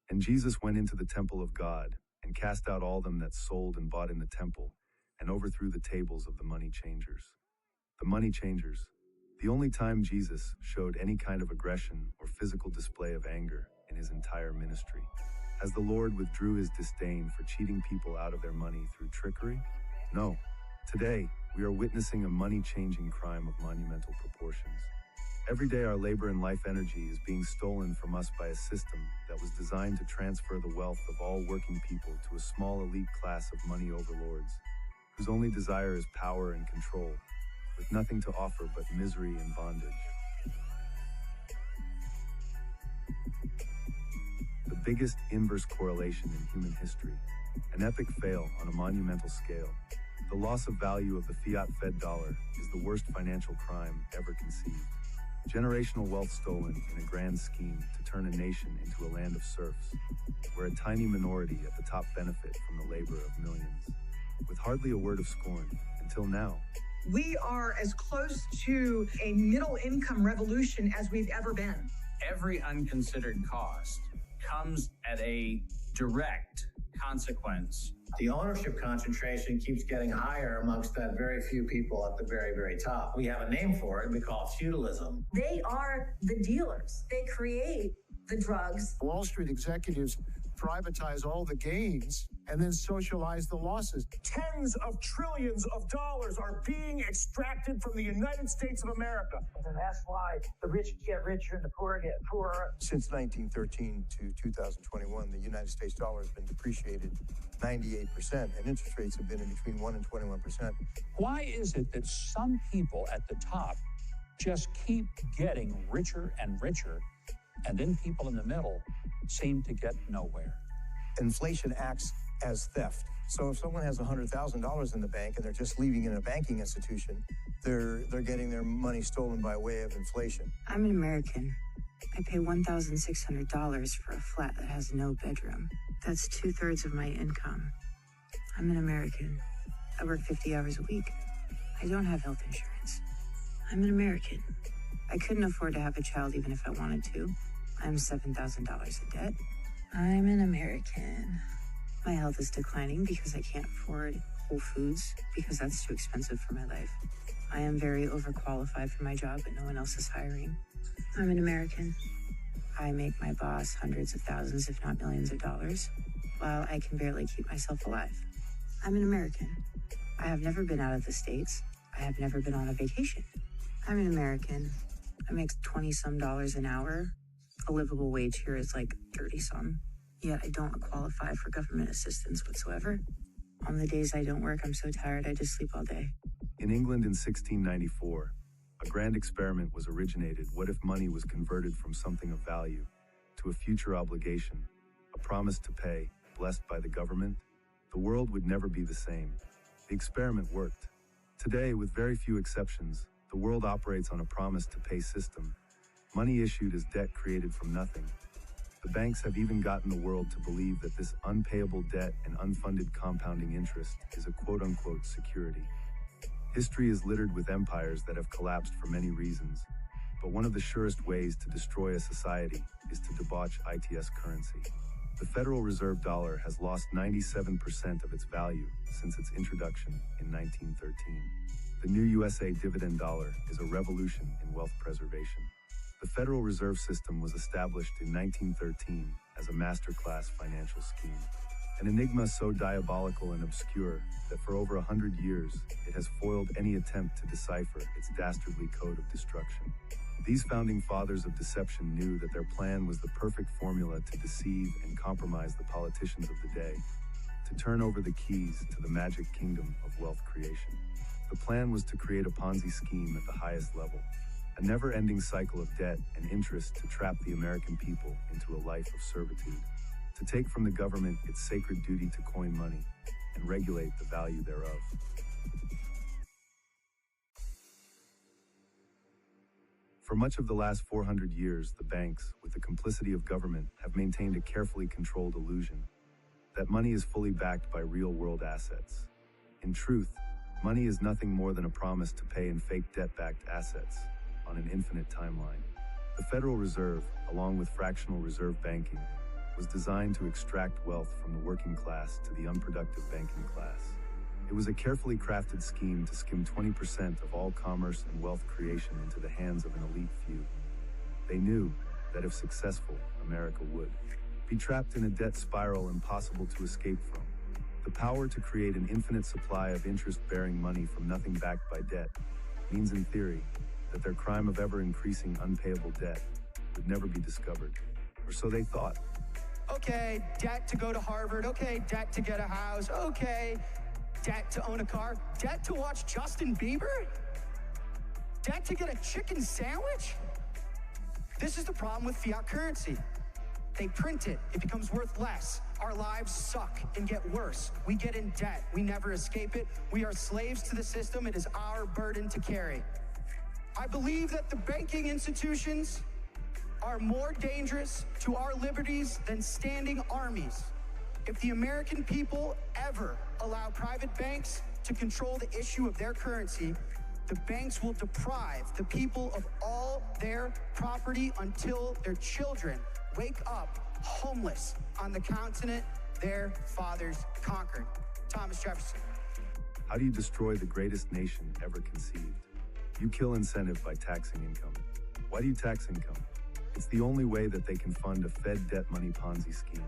And Jesus went into the temple of God, and cast out all them that sold and bought in the temple, and overthrew the tables of the money changers. The money changers. The only time Jesus showed any kind of aggression or physical display of anger in his entire ministry. As the Lord withdrew his disdain for cheating people out of their money through trickery? No. Today, we are witnessing a money-changing crime of monumental proportions. Every day our labor and life energy is being stolen from us by a system that was designed to transfer the wealth of all working people to a small elite class of money overlords, whose only desire is power and control, with nothing to offer but misery and bondage. The biggest inverse correlation in human history, an epic fail on a monumental scale. The loss of value of the fiat-fed dollar is the worst financial crime ever conceived. Generational wealth stolen in a grand scheme to turn a nation into a land of serfs, where a tiny minority at the top benefit from the labor of millions, with hardly a word of scorn, until now. We are as close to a middle-income revolution as we've ever been. Every unconsidered cost comes at a direct consequence. The ownership concentration keeps getting higher amongst that very few people at the very, very top. We have a name for it. We call it feudalism. They are the dealers. They create the drugs. Wall Street executives privatize all the gains and then socialize the losses. Tens of trillions of dollars are being extracted from the United States of America. And that's why the rich get richer and the poor get poorer. Since 1913 to 2021, the United States dollar has been depreciated 98%, and interest rates have been in between 1 and 21%. Why is it that some people at the top just keep getting richer and richer, and then people in the middle seem to get nowhere? Inflation acts as theft. So if someone has $100,000 in the bank and they're just leaving in a banking institution, they're getting their money stolen by way of inflation. I'm an American. I pay $1,600 for a flat that has no bedroom. That's 2/3 of my income. I'm an American. I work 50 hours a week. I don't have health insurance. I'm an American. I couldn't afford to have a child even if I wanted to. I'm $7,000 in debt. I'm an American. My health is declining because I can't afford Whole Foods because that's too expensive for my life. I am very overqualified for my job, but no one else is hiring. I'm an American. I make my boss hundreds of thousands, if not millions of dollars, while I can barely keep myself alive. I'm an American. I have never been out of the States. I have never been on a vacation. I'm an American. I make $20-some an hour. A livable wage here is like 30-some. Yet I don't qualify for government assistance whatsoever. On the days I don't work, I'm so tired I just sleep all day. In England in 1694, a grand experiment was originated. What if money was converted from something of value to a future obligation, a promise to pay, blessed by the government? The world would never be the same. The experiment worked. Today, with very few exceptions, the world operates on a promise to pay system. Money issued as debt created from nothing. The banks have even gotten the world to believe that this unpayable debt and unfunded compounding interest is a quote-unquote security. History is littered with empires that have collapsed for many reasons, but one of the surest ways to destroy a society is to debauch its currency. The Federal Reserve dollar has lost 97% of its value since its introduction in 1913. The new USA dividend dollar is a revolution in wealth preservation. The Federal Reserve System was established in 1913 as a masterclass financial scheme. An enigma so diabolical and obscure that for over 100 years, it has foiled any attempt to decipher its dastardly code of destruction. These founding fathers of deception knew that their plan was the perfect formula to deceive and compromise the politicians of the day, to turn over the keys to the magic kingdom of wealth creation. The plan was to create a Ponzi scheme at the highest level, a never-ending cycle of debt and interest to trap the American people into a life of servitude, to take from the government its sacred duty to coin money and regulate the value thereof. For much of the last 400 years, the banks, with the complicity of government, have maintained a carefully controlled illusion that money is fully backed by real-world assets. In truth, money is nothing more than a promise to pay in fake debt-backed assets on an infinite timeline. The Federal Reserve, along with fractional reserve banking, was designed to extract wealth from the working class to the unproductive banking class. It was a carefully crafted scheme to skim 20% of all commerce and wealth creation into the hands of an elite few. They knew that if successful, America would be trapped in a debt spiral impossible to escape from. The power to create an infinite supply of interest-bearing money from nothing backed by debt means, in theory, that their crime of ever-increasing unpayable debt would never be discovered. Or so they thought. Okay, debt to go to Harvard. Okay, debt to get a house. Okay, debt to own a car. Debt to watch Justin Bieber? Debt to get a chicken sandwich? This is the problem with fiat currency. They print it, it becomes worth less. Our lives suck and get worse. We get in debt, we never escape it. We are slaves to the system, it is our burden to carry. I believe that the banking institutions are more dangerous to our liberties than standing armies. If the American people ever allow private banks to control the issue of their currency, the banks will deprive the people of all their property until their children wake up homeless on the continent their fathers conquered. Thomas Jefferson. How do you destroy the greatest nation ever conceived? You kill incentive by taxing income. Why do you tax income? It's the only way that they can fund a Fed debt money Ponzi scheme.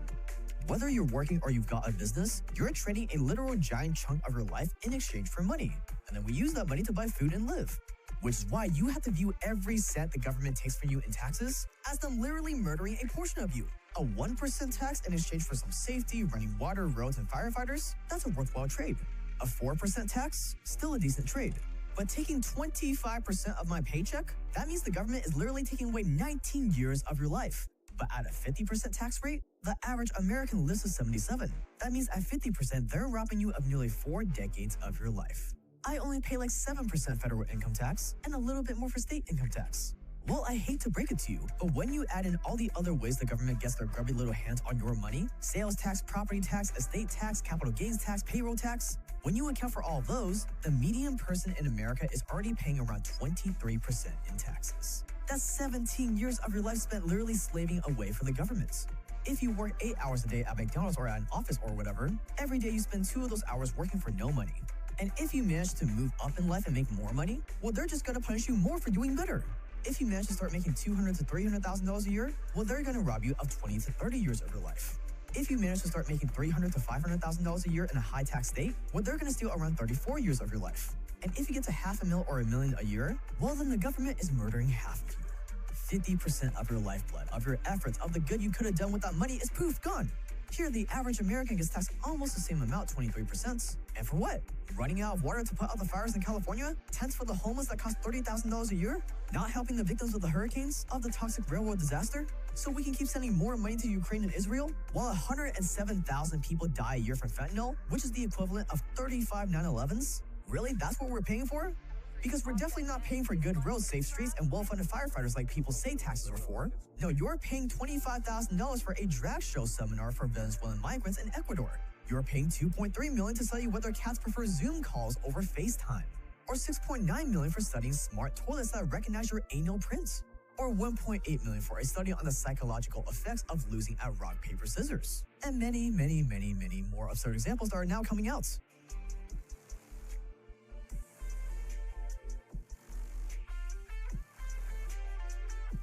Whether you're working or you've got a business, you're trading a literal giant chunk of your life in exchange for money. And then we use that money to buy food and live. Which is why you have to view every cent the government takes from you in taxes as them literally murdering a portion of you. A 1% tax in exchange for some safety, running water, roads, and firefighters, that's a worthwhile trade. A 4% tax, still a decent trade. But taking 25% of my paycheck, that means the government is literally taking away 19 years of your life. But at a 50% tax rate, the average American lives to 77. That means at 50%, they're robbing you of nearly 4 decades of your life. I only pay like 7% federal income tax and a little bit more for state income tax. Well, I hate to break it to you, but when you add in all the other ways the government gets their grubby little hands on your money, sales tax, property tax, estate tax, capital gains tax, payroll tax, when you account for all those, the median person in America is already paying around 23% in taxes. That's 17 years of your life spent literally slaving away for the government. If you work 8 hours a day at McDonald's or at an office or whatever, every day you spend 2 of those hours working for no money. And if you manage to move up in life and make more money, well, they're just gonna punish you more for doing better. If you manage to start making $200,000 to $300,000 a year, well, they're gonna rob you of 20 to 30 years of your life. If you manage to start making $300,000 to $500,000 a year in a high tax state, well, they're gonna steal around 34 years of your life. And if you get to $500,000 or $1 million a year, well, then the government is murdering half of you. 50% of your lifeblood, of your efforts, of the good you could have done with that money is poof, gone. Here, the average American gets taxed almost the same amount, 23%. And for what? Running out of water to put out the fires in California? Tents for the homeless that cost $30,000 a year? Not helping the victims of the hurricanes, of the toxic railroad disaster? So we can keep sending more money to Ukraine and Israel? While 107,000 people die a year from fentanyl, which is the equivalent of 35 9/11s? Really? That's what we're paying for? Because we're definitely not paying for good roads, safe streets, and well-funded firefighters like people say taxes are for. No, you're paying $25,000 for a drag show seminar for Venezuelan migrants in Ecuador. You're paying $2.3 million to study whether cats prefer Zoom calls over FaceTime. Or $6.9 million for studying smart toilets that recognize your anal prints. Or $1.8 million for a study on the psychological effects of losing at rock, paper, scissors. And many, many, many, many more absurd examples that are now coming out.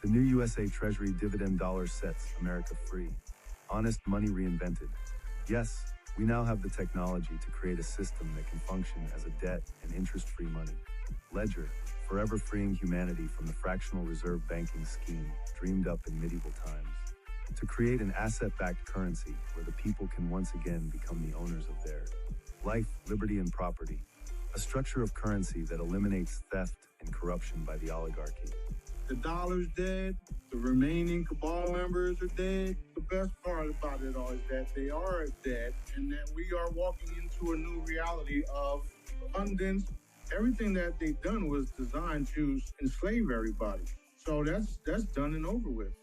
The new USA Treasury dividend dollar sets America free. Honest money reinvented. Yes, we now have the technology to create a system that can function as a debt and interest-free money ledger, forever freeing humanity from the fractional reserve banking scheme dreamed up in medieval times. To create an asset-backed currency where the people can once again become the owners of their life, liberty, and property. A structure of currency that eliminates theft and corruption by the oligarchy. The dollar's dead, the remaining cabal members are dead. The best part about it all is that they are dead and that we are walking into a new reality of abundance. Everything that they've done was designed to enslave everybody. So that's done and over with.